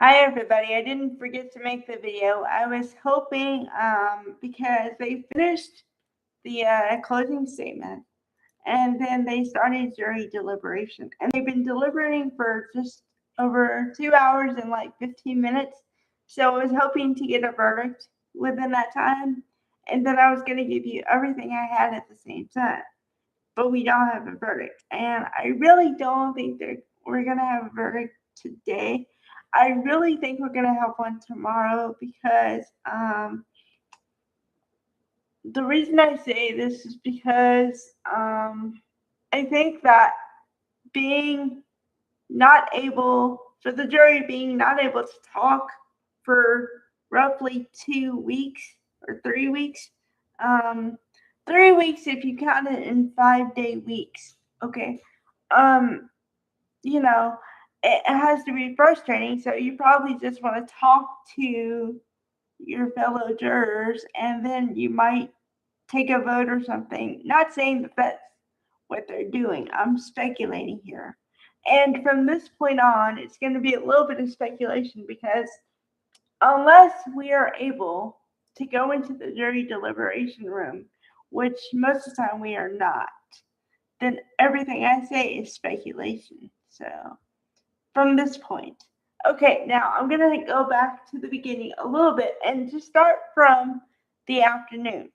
Hi everybody. I didn't forget to make the video. I was hoping because they finished the closing statement and then they started jury deliberation. And they've been deliberating for just over 2 hours and like 15 minutes. So I was hoping to get a verdict within that time. And then I was going to give you everything I had at the same time. But we don't have a verdict. And I really don't think that we're going to have a verdict today. I really think we're going to have one tomorrow because the reason I say this is because I think that being not able, for the jury being not able to talk for roughly 2 weeks or 3 weeks, 3 weeks if you count it in 5-day weeks, okay, um, you know, it has to be frustrating. So you probably just want to talk to your fellow jurors and then you might take a vote or something. Not saying that that's what they're doing. I'm speculating here. And from this point on, it's going to be a little bit of speculation because unless we are able to go into the jury deliberation room, which most of the time we are not, then everything I say is speculation. So from this point. Okay, now I'm going to go back to the beginning a little bit and just start from the afternoon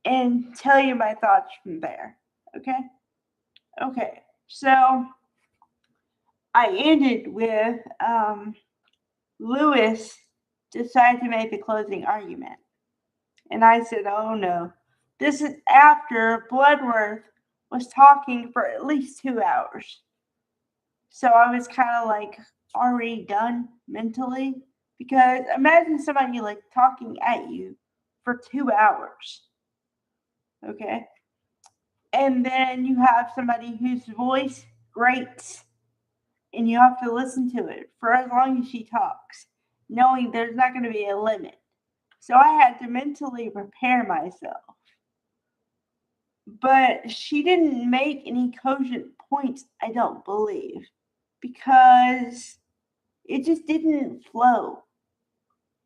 and tell you my thoughts from there. Okay? Okay, so I ended with Lewis decided to make the closing argument. And I said, oh no. This is after Bloodworth was talking for at least 2 hours. So I was kind of like already done mentally because imagine somebody like talking at you for 2 hours. Okay. And then you have somebody whose voice grates and you have to listen to it for as long as she talks, knowing there's not going to be a limit. So I had to mentally prepare myself. But she didn't make any cogent points, I don't believe, because it just didn't flow.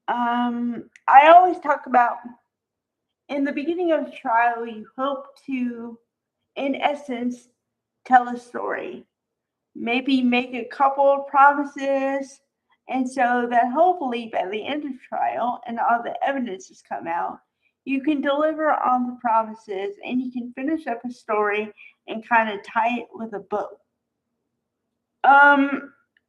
I always talk about in the beginning of the trial, you hope to, in essence, tell a story. Maybe make a couple of promises, and so that hopefully by the end of trial and all the evidence has come out, you can deliver on the promises and you can finish up a story and kind of tie it with a bow.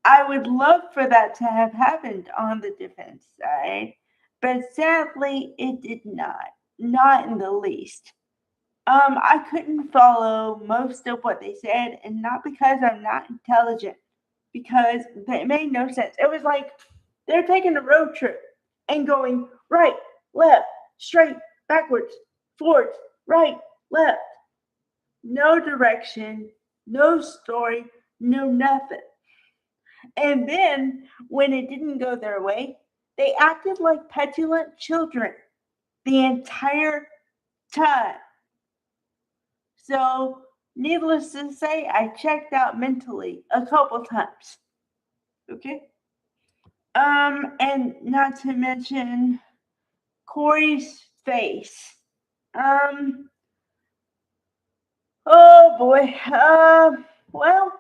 I would love for that to have happened on the defense side, but sadly it did not in the least. I couldn't follow most of what they said, and not because I'm not intelligent, because it made no sense. It was like they're taking a road trip and going right, left, straight, backwards, forwards, right, left. No direction, no story, no nothing. And then when it didn't go their way, they acted like petulant children the entire time. So, needless to say, I checked out mentally a couple times. Okay? And not to mention Kouri's face. Oh boy. Well,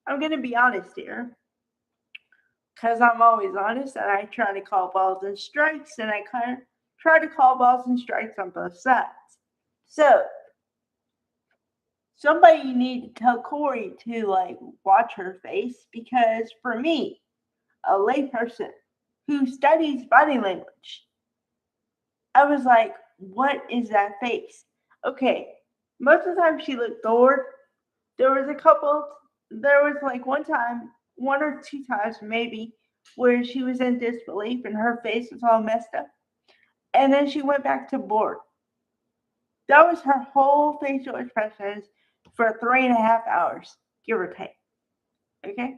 I'm gonna be honest here. Because I'm always honest and I try to call balls and strikes and I kind of try to call balls and strikes on both sides. So, somebody need to tell Kouri to like watch her face because for me, a layperson who studies body language, I was like, what is that face? Okay, most of the time she looked bored. There was like one or two times maybe, where she was in disbelief and her face was all messed up. And then she went back to bored. That was her whole facial expressions for 3.5 hours, give or take. Okay?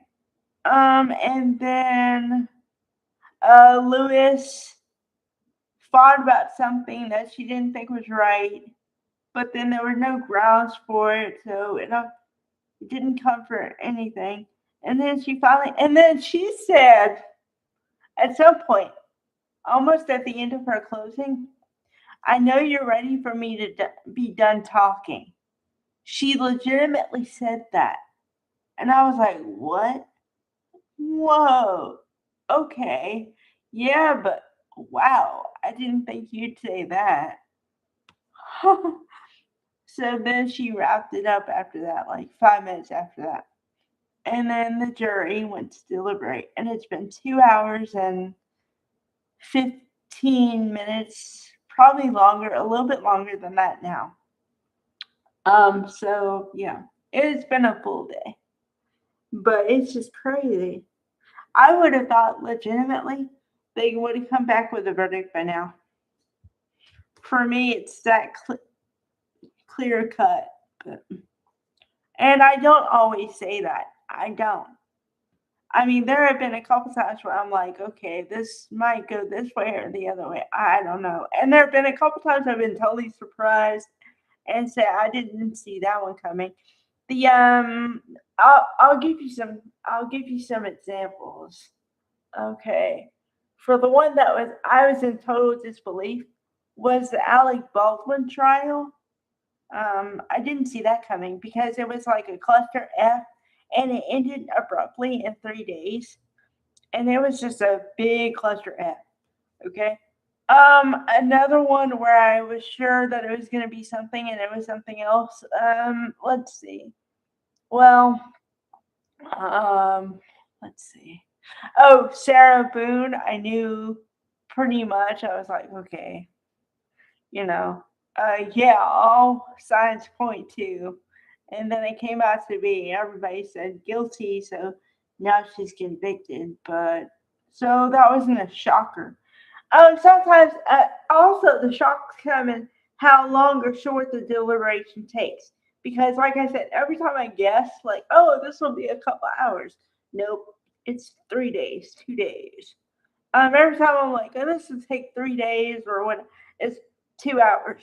And then Lewis fought about something that she didn't think was right, but then there were no grounds for it, so it didn't comfort anything. And then she said, At some point, almost at the end of her closing, I know you're ready for me to be done talking. She legitimately said that. And I was like, what? Whoa. Okay. Yeah, but wow. I didn't think you'd say that. So then she wrapped it up after that, like 5 minutes after that. And then the jury went to deliberate. And it's been 2 hours and 15 minutes, probably longer, a little bit longer than that now. So yeah, it's been a full day, but it's just crazy. I would have thought legitimately they would have come back with a verdict by now. For me, it's that clear cut. But, and I don't always say that. I don't. I mean, there have been a couple times where I'm like, okay, this might go this way or the other way. I don't know. And there have been a couple times I've been totally surprised and say I didn't see that one coming. The I'll give you some examples. Okay. For the one that was I was in total disbelief was the Alec Baldwin trial. I didn't see that coming because it was like a cluster F and it ended abruptly in 3 days. And it was just a big cluster F. Okay. Another one where I was sure that it was gonna be something and it was something else. Let's see. Well, um, let's see. Oh, Sarah Boone, I knew pretty much. I was like, okay, you know, yeah, all signs point to. And then it came out to be everybody said guilty, so now she's convicted. But so that wasn't a shocker. Sometimes also the shocks come in how long or short the deliberation takes. Because, like I said, every time I guess, like, oh, this will be a couple hours. Nope, it's 3 days, 2 days. Every time I'm like, oh, this will take 3 days or what? It's 2 hours.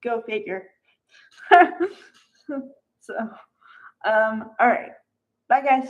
Go figure. So, all right, bye, guys.